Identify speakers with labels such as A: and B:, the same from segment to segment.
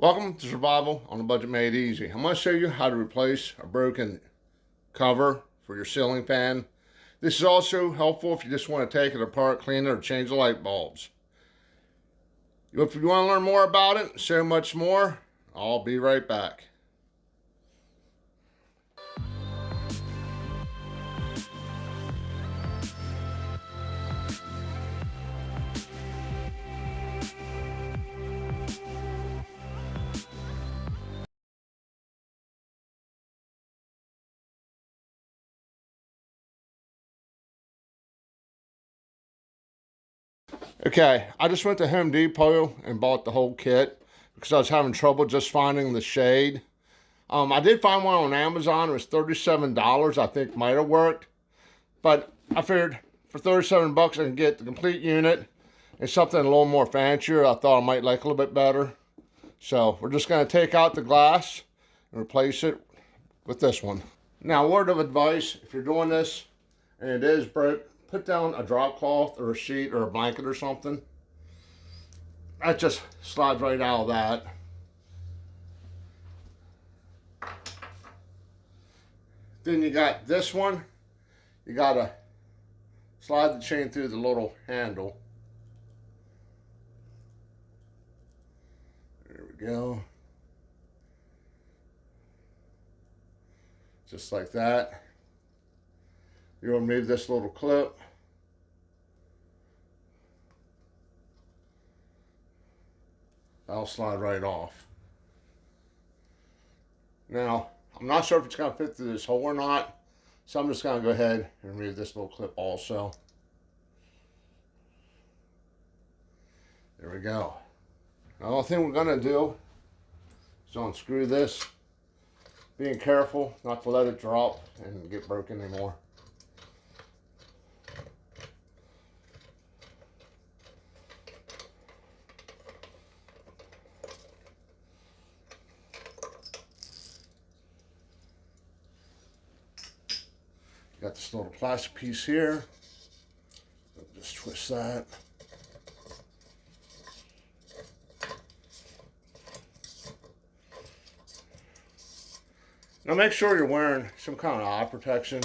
A: Welcome to Survival on a Budget Made Easy. I'm going to show you how to replace a broken cover for your ceiling fan. This is also helpful if you just want to take it apart, clean it, or change the light bulbs. If you want to learn more about it, so much more, I'll be right back. Okay, I just went to Home Depot and bought the whole kit because I was having trouble just finding the shade. I did find one on Amazon. It was $37. I think might have worked. But I figured for 37 bucks I can get the complete unit and something a little more fancier I thought I might like a little bit better. So we're just going to take out the glass and replace it with this one. Now, word of advice, if you're doing this and it is broke, put down a drop cloth or a sheet or a blanket or something. That just slides right out of that. Then you got this one. You gotta slide the chain through the little handle. There we go. Just like that. You'll remove this little clip. That'll slide right off. Now, I'm not sure if it's going to fit through this hole or not, so I'm just going to go ahead and remove this little clip also. There we go. The only thing we're going to do is unscrew this, being careful not to let it drop and get broken anymore. Got this little plastic piece here. Just twist that. Now make sure you're wearing some kind of eye protection.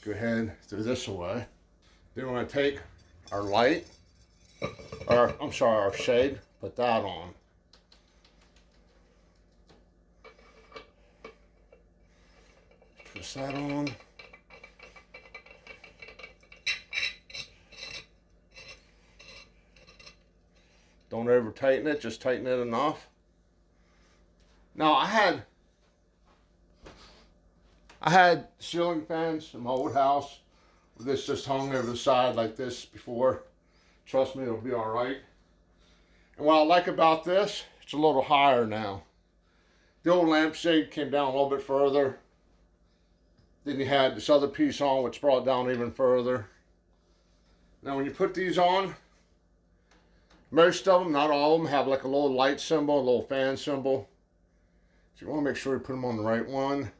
A: Go ahead, throw this away. Then we're going to take our light, or I'm sorry, our shade, put that on. Twist that on. Don't over tighten it, just tighten it enough. Now I had ceiling fans in my old house with this just hung over the side like this before. Trust me, it'll be all right. And what I like about this, it's a little higher now. The old lampshade came down a little bit further. Then you had this other piece on which brought it down even further. Now when you put these on, most of them, not all of them, have like a little light symbol, a little fan symbol. So you want to make sure you put them on the right one.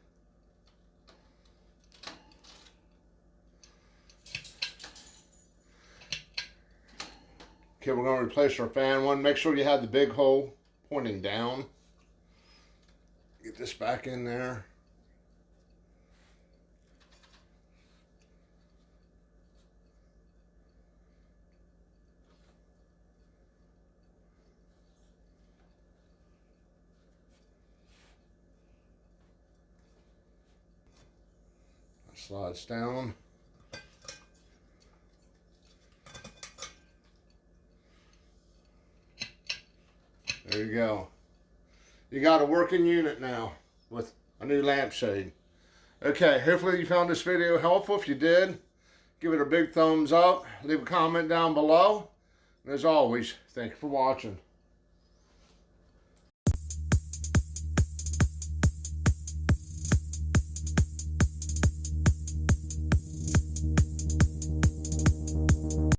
A: Okay, we're going to replace our fan one. Make sure you have the big hole pointing down. Get this back in there. Slides down. There you go. You got a working unit now with a new lampshade. Okay, hopefully you found this video helpful. If you did, give it a big thumbs up. Leave a comment down below. And as always, thank you for watching.